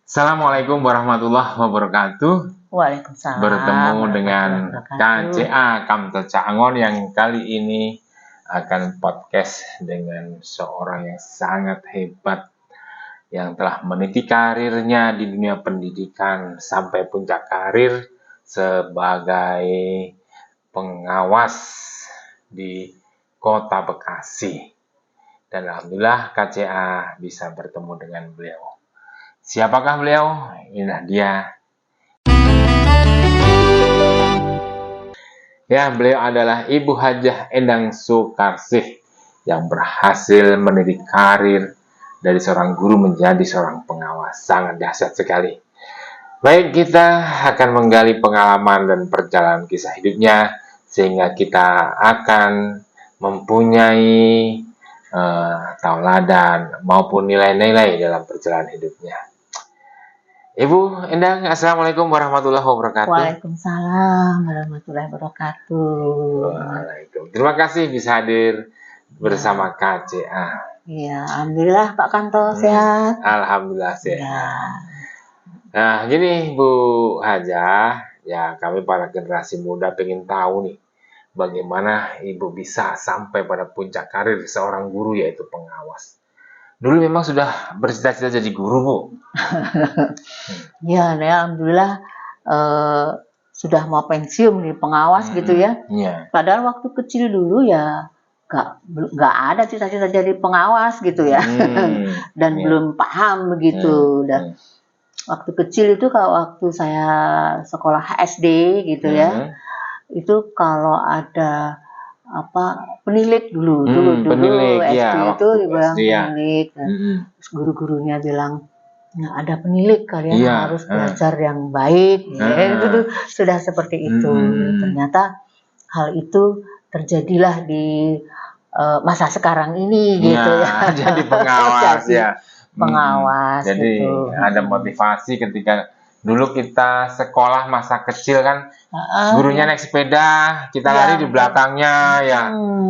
Assalamualaikum warahmatullahi wabarakatuh. Waalaikumsalam Bertemu dengan warahmatullahi wabarakatuh. KCA Kamto Caangon yang kali ini akan podcast dengan seorang yang sangat hebat yang telah meniti karirnya di dunia pendidikan sampai puncak karir sebagai pengawas di Kota Bekasi. Dan alhamdulillah KCA bisa bertemu dengan beliau. Siapakah beliau? Inilah dia. Ya, beliau adalah Ibu Hajah Endang Sukarsih yang berhasil mendidik karir dari seorang guru menjadi seorang pengawas. Sangat dahsyat sekali. Baik, kita akan menggali pengalaman dan perjalanan kisah hidupnya sehingga kita akan mempunyai tauladan maupun nilai-nilai dalam perjalanan hidupnya. Ibu Endang, Assalamualaikum warahmatullahi wabarakatuh. Waalaikumsalam warahmatullahi wabarakatuh. Waalaikumsalam. Terima kasih bisa hadir bersama KCA. Iya, alhamdulillah Pak Kanto sehat. Alhamdulillah sehat. Ya. Nah, gini Bu Hajah, ya kami para generasi muda pengen tahu nih, bagaimana Ibu bisa sampai pada puncak karir seorang guru yaitu pengawas. Dulu memang sudah bercita-cita jadi guru, Bu. Ya, alhamdulillah sudah mau pensiun di pengawas gitu ya. Iya. Padahal waktu kecil dulu ya nggak ada cita-cita jadi pengawas gitu ya. Dan belum paham begitu. Dan waktu kecil itu kalau waktu saya sekolah SD gitu ya, itu kalau ada penilik dulu penilik, SD ya, itu dibilang SD, ya. penilik. Terus guru-gurunya bilang, nah, ada penilik kalian harus belajar yang baik. Itu tuh sudah seperti itu. Ternyata hal itu terjadilah di masa sekarang ini gitu ya. Jadi pengawas ya. Pengawas. Jadi gitu. ada motivasi ketika dulu kita sekolah masa kecil kan, gurunya naik sepeda, kita lari di belakangnya ya.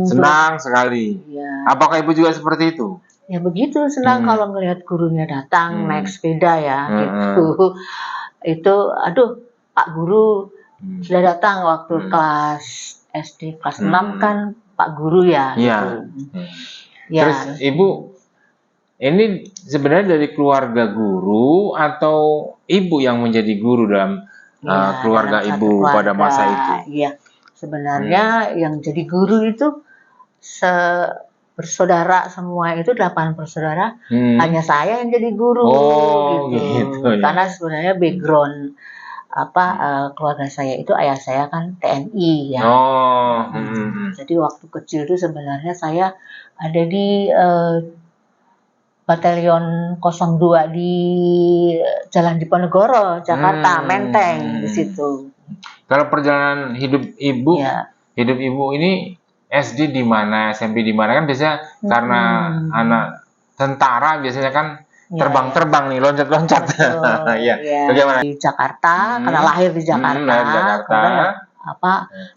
Senang sekali. Ya. Apakah Ibu juga seperti itu? Ya begitu, senang kalau melihat gurunya datang naik sepeda ya gitu. Itu aduh, Pak Guru sudah datang waktu kelas SD kelas 6 kan Pak Guru ya gitu. Ya. Terus Ibu ini sebenarnya dari keluarga guru atau Ibu yang menjadi guru dalam keluarga Ibu pada masa itu? Iya, sebenarnya yang jadi guru itu bersaudara semua itu 8 bersaudara, hanya saya yang jadi guru gitu. Karena sebenarnya background keluarga saya itu ayah saya kan TNI ya. Jadi waktu kecil itu sebenarnya saya ada di Batalion 02 di Jalan Diponegoro, Jakarta, Menteng di situ. Kalau perjalanan hidup Ibu, hidup Ibu ini SD di mana, SMP di mana kan biasanya karena anak tentara biasanya kan terbang-terbang nih, loncat-loncat. Iya. Bagaimana? Di Jakarta, karena lahir di Jakarta. Kemudian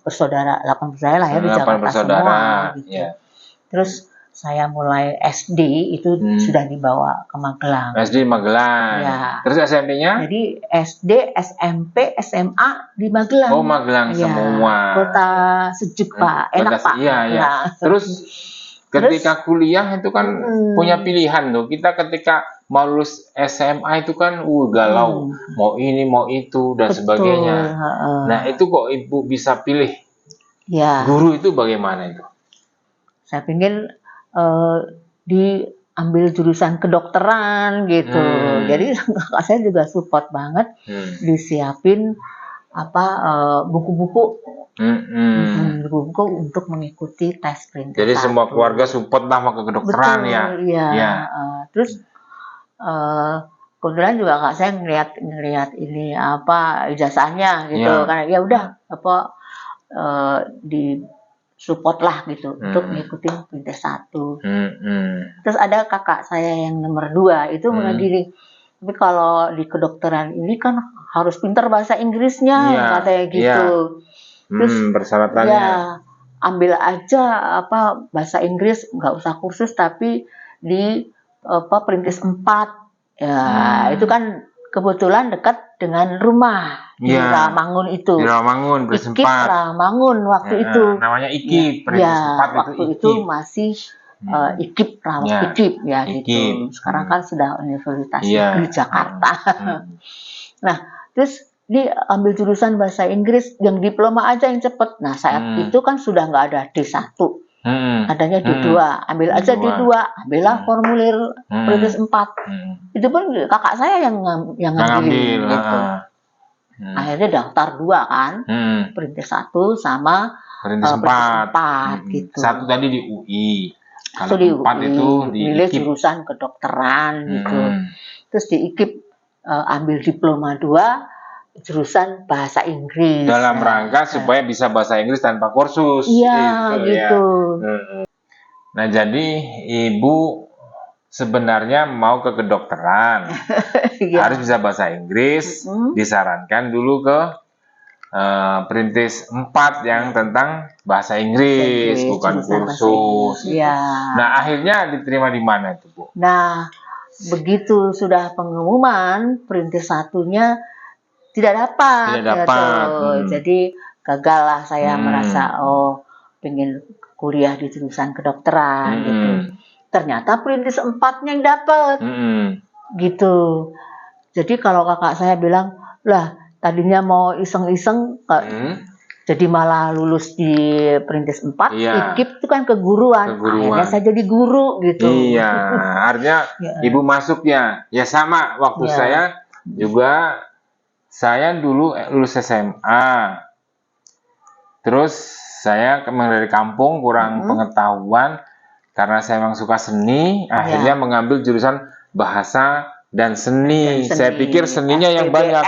bersaudara, 8 bersaudara lahir di Jakarta semua. Gitu. Terus saya mulai SD itu sudah dibawa ke Magelang. SD di Magelang. Ya. Terus SMP-nya? Jadi SD, SMP, SMA di Magelang. Oh, Magelang semua. Kota sejuk Pak, enak Pak. Iya, iya. Terus ketika kuliah itu kan punya pilihan tuh. Kita ketika mau lulus SMA itu kan galau. Mau ini, mau itu dan sebagainya. Nah, itu kok Ibu bisa pilih? Ya. Guru itu bagaimana itu? Saya pengen diambil jurusan kedokteran gitu. Jadi kakak saya juga support banget, disiapin buku-buku untuk mengikuti tes perintis. Jadi semua keluarga support lah ke kedokteran. Betul, ya. Terus kebetulan juga kakak saya ngelihat ini ijazahnya gitu, karena ya udah di support lah gitu untuk mengikuti perintis 1. Terus ada kakak saya yang nomor 2 itu bilang gini, tapi kalau di kedokteran ini kan harus pintar bahasa Inggrisnya, katanya gitu. Terus persyaratannya. Ya, ambil aja bahasa Inggris, nggak usah kursus tapi di perintis 4. Ya, itu kan kebetulan dekat dengan rumah di Rawamangun itu. Di Rawamangun, IKIP Rawamangun waktu itu. Namanya IKIP, Perintis 4 waktu itu masih IKIP IKIP ya gitu. Sekarang kan sudah Universitas Negeri Jakarta. Nah, terus diambil jurusan bahasa Inggris yang diploma aja yang cepet. Nah, saat itu kan sudah nggak ada D1. Adanya D2, ambil aja D2, ambillah formulir Perintis 4. Itu pun kakak saya yang ngambil gitu. Akhirnya daftar 2 kan, Perintis 1 sama Perintis 4 gitu. 1 tadi di UI. Kalau di 4 itu milih jurusan kedokteran gitu. Terus di IKIP ambil diploma 2 jurusan bahasa Inggris. Dalam rangka supaya bisa bahasa Inggris tanpa kursus. Iya, gitu. Nah, jadi Ibu sebenarnya mau ke kedokteran. Harus bisa bahasa Inggris. Disarankan dulu ke Perintis 4 yang tentang bahasa Inggris, bukan kursus. Nah, akhirnya diterima di mana itu, Bu? Nah, begitu sudah pengumuman, Perintis 1-nya tidak dapat. Jadi gagal lah saya merasa pengen kuliah di jurusan kedokteran gitu. Ternyata Perintis 4-nya yang dapat. Gitu. Jadi kalau kakak saya bilang, lah tadinya mau iseng-iseng jadi malah lulus di Perintis 4, IKIP itu kan keguruan. Akhirnya saya jadi guru gitu. Iya, artinya Ibu masuknya ya sama waktu saya juga. Saya dulu lulus SMA, terus saya kembali dari kampung kurang pengetahuan karena saya memang suka seni, akhirnya mengambil jurusan bahasa dan seni. Saya pikir seninya yang banyak,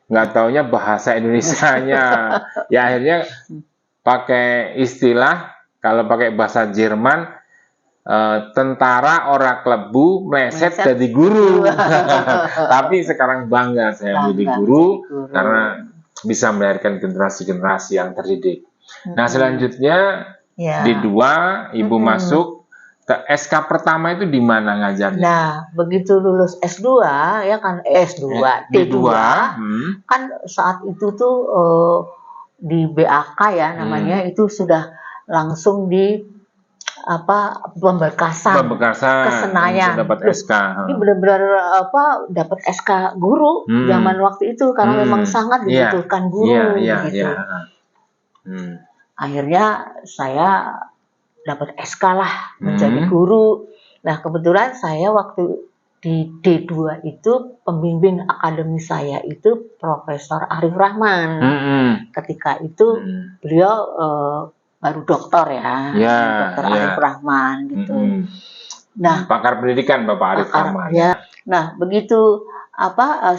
nggak taunya bahasa Indonesianya. Ya akhirnya pakai istilah, kalau pakai bahasa Jerman, tentara ora klebu meleset jadi guru. Tapi sekarang bangga saya menjadi guru karena bisa melahirkan generasi-generasi yang terdidik. Nah, selanjutnya D2 Ibu masuk ke SK pertama itu di mana ngajarnya? Nah, begitu lulus S2 ya kan D2 kan saat itu tuh di BAK ya namanya itu sudah langsung di pemberkasan ke Senayan. Dapat SK. Ini benar-benar dapat SK guru zaman waktu itu karena memang sangat dibutuhkan guru gitu. Akhirnya saya dapat SK lah menjadi guru. Nah, kebetulan saya waktu di D2 itu pembimbing akademi saya itu Profesor Arif Rahman. Ketika itu beliau baru doktor Dokter Arif Rahman gitu. Nah, pakar pendidikan Bapak Arif Rahman. Nah, begitu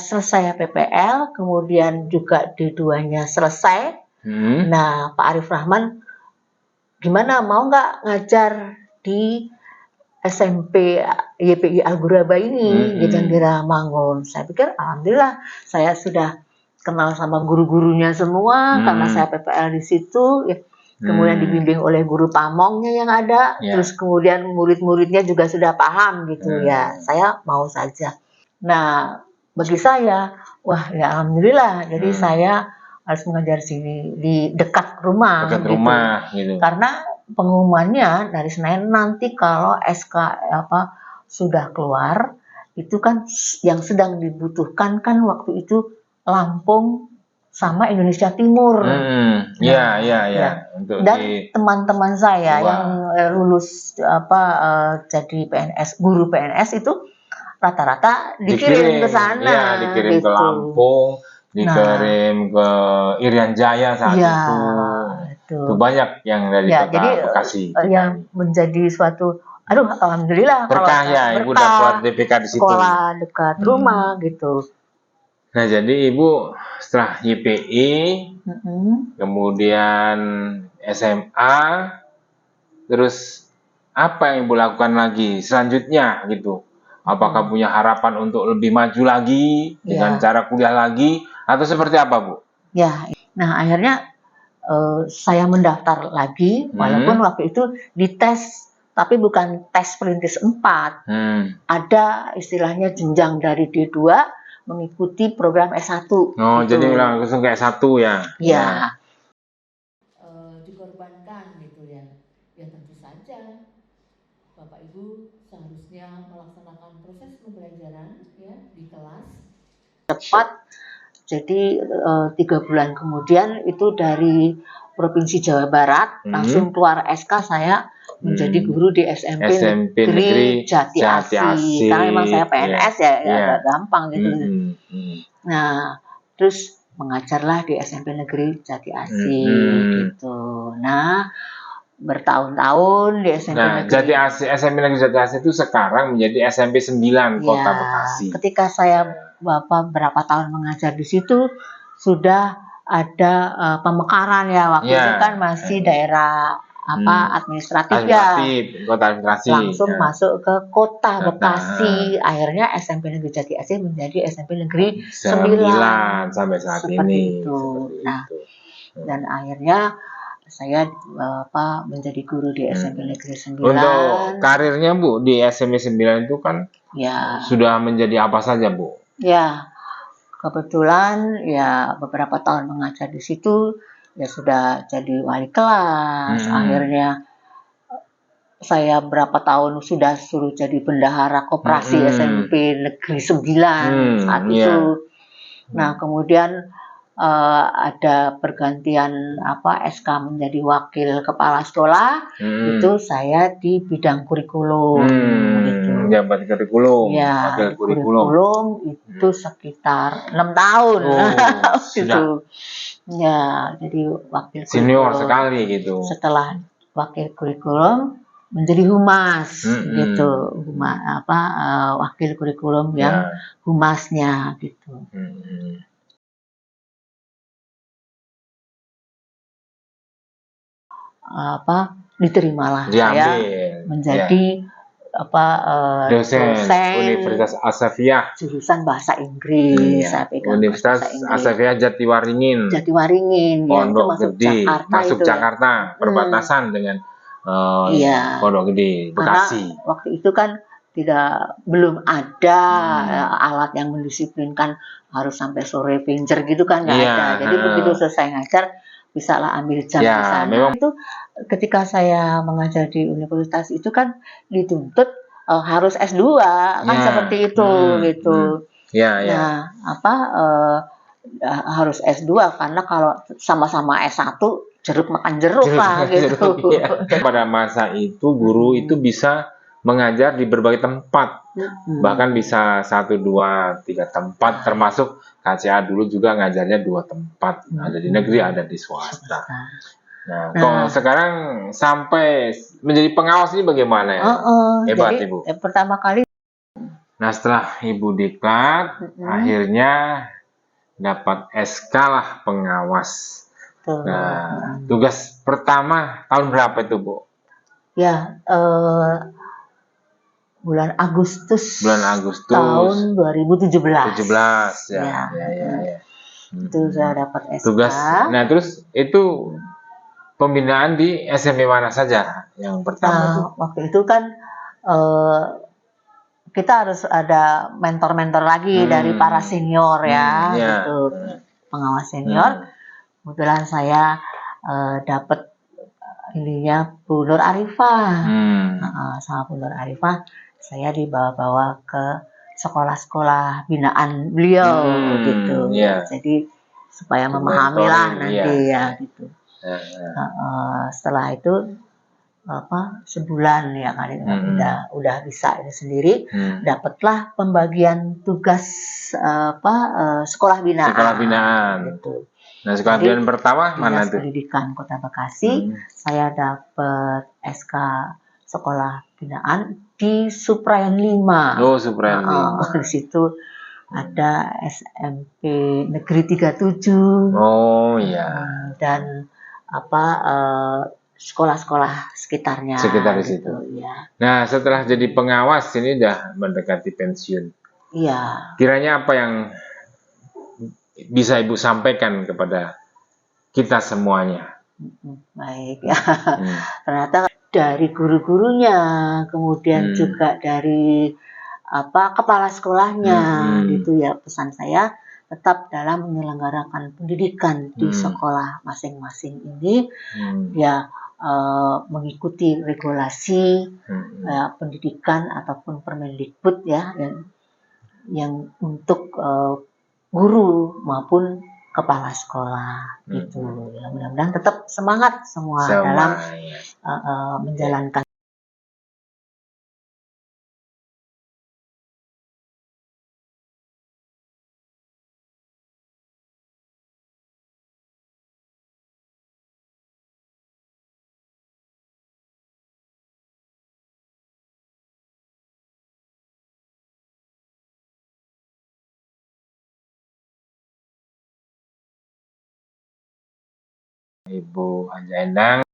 selesai PPL, kemudian juga D2-nya selesai. Nah, Pak Arif Rahman, gimana mau nggak ngajar di SMP YPI Al-Ghuraba ini di Rawamangun? Saya pikir alhamdulillah saya sudah kenal sama guru-gurunya semua karena saya PPL di situ. Kemudian dibimbing oleh guru pamongnya yang ada, terus kemudian murid-muridnya juga sudah paham gitu saya mau saja. Nah, bagi saya, wah ya alhamdulillah, jadi saya harus mengajar sini di dekat rumah. Gitu. Karena pengumumannya dari Senayan nanti kalau SK sudah keluar, itu kan yang sedang dibutuhkan kan waktu itu Lampung sama Indonesia Timur. Untuk dan teman-teman saya yang lulus jadi PNS, guru PNS itu rata-rata dikirim ke sana. Dikirim ke Lampung, dikirim ke Irian Jaya saat itu banyak yang dari kota Bekasi. Yang menjadi suatu alhamdulillah berkah Ibu dapat DPK di situ. Sekolah dekat rumah gitu. Nah, jadi Ibu setelah YPI, kemudian SMA, terus apa yang Ibu lakukan lagi selanjutnya gitu? Apakah punya harapan untuk lebih maju lagi dengan cara kuliah lagi atau seperti apa, Bu? Nah akhirnya saya mendaftar lagi, walaupun waktu itu dites tapi bukan tes perintis 4. Ada istilahnya jenjang dari D2 mengikuti program S1. Oh, gitu. Jadi langsung ke S1 ya? Ya. Dikorbankan gitu ya. Ya tentu saja Bapak Ibu seharusnya melaksanakan proses pembelajaran ya di kelas tepat. Jadi 3 bulan kemudian itu dari Provinsi Jawa Barat langsung keluar SK saya menjadi guru di SMP Negeri Jati Asih. Karena memang saya PNS ya agak gampang gitu. Nah, terus mengajarlah di SMP Negeri Jati Asih gitu. Nah, bertahun-tahun di SMP Negeri SMP Negeri Jati Asih itu sekarang menjadi SMP 9 Kota Bekasi. Ketika saya berapa tahun mengajar di situ sudah ada pemekaran ya, waktu itu kan masih daerah administratif ya, kota administrasi, langsung masuk ke Kota Bekasi. Akhirnya SMP Negeri Jati Asih menjadi SMP Negeri 9 sampai saat ini. Nah, dan akhirnya saya menjadi guru di SMP Negeri 9. Untuk karirnya Bu di SMP 9 itu kan sudah menjadi apa saja Bu? Ya, kebetulan ya beberapa tahun mengajar di situ ya sudah jadi wali kelas. Akhirnya saya berapa tahun sudah suruh jadi bendahara koperasi SMP Negeri 9 saat itu. Nah, kemudian ada pergantian SK menjadi wakil kepala sekolah, itu saya di bidang kurikulum gitu. Jabat kurikulum. Ya, kurikulum itu sekitar 6 tahun. Gitu. Ya, jadi wakil senior sekali gitu. Setelah wakil kurikulum menjadi humas gitu. Wakil kurikulum yang humasnya gitu. Diterimalah saya menjadi dosen Universitas Asafiyah jurusan bahasa Inggris. Universitas Asafiyah Jatiwaringin Pondok Gede, masuk Jakarta, perbatasan dengan Pondok Gede, Bekasi. Karena waktu itu kan belum ada alat yang mendisiplinkan harus sampai sore pincer gitu kan, nggak ada. Jadi begitu selesai ngajar bisa lah ambil jam di sana. Memang. Itu ketika saya mengajar di universitas itu kan dituntut harus S2 kan seperti itu gitu. Nah, harus S2 karena kalau sama-sama S1 jeruk makan jeruk lah gitu. Pada masa itu guru itu bisa mengajar di berbagai tempat. Bahkan bisa 1, 2, 3 tempat, termasuk KCA dulu juga ngajarnya 2 tempat, ada di negeri, ada di swasta. Nah, kalau sekarang sampai menjadi pengawas ini bagaimana ya? Hebat jadi, Ibu. Pertama kali. Nah, setelah Ibu diklat, akhirnya dapat SK lah pengawas. Nah, tugas pertama tahun berapa itu Bu? Ya, bulan Agustus tahun 2017 ya. Itu saya dapat SK. Tugas. Nah, terus itu pembinaan di SMP mana saja yang pertama itu? Waktu itu kan kita harus ada mentor-mentor lagi dari para senior ya, gitu. Pengawas senior. Kebetulan saya dapat Bu Nur Arifah. Sama Bu Nur Arifah saya dibawa-bawa ke sekolah-sekolah binaan beliau gitu. Jadi supaya memahami lah nanti ya gitu. Setelah itu sebulan ya kali udah bisa ini sendiri, dapatlah pembagian tugas sekolah binaan gitu. Nah, sekolah binaan pertama mana itu? Pendidikan Kota Bekasi. Saya dapat SK sekolah binaan di Suprayan 5. Oh, Suprayan 5. Di situ ada SMP Negeri 37. Oh iya. Dan sekolah-sekolah sekitarnya. Sekitar di situ. Ya. Nah, setelah jadi pengawas ini udah mendekati pensiun. Iya. Kiranya apa yang bisa Ibu sampaikan kepada kita semuanya? Baik ya. Ternyata dari guru-gurunya, kemudian juga dari kepala sekolahnya gitu ya. Pesan saya tetap dalam menyelenggarakan pendidikan di sekolah masing-masing ini ya mengikuti regulasi pendidikan ataupun Permendikbud ya yang untuk guru maupun kepala sekolah gitu ya. Mudah-mudahan tetap semangat semua dalam menjalankan. Ibu Anja Endang.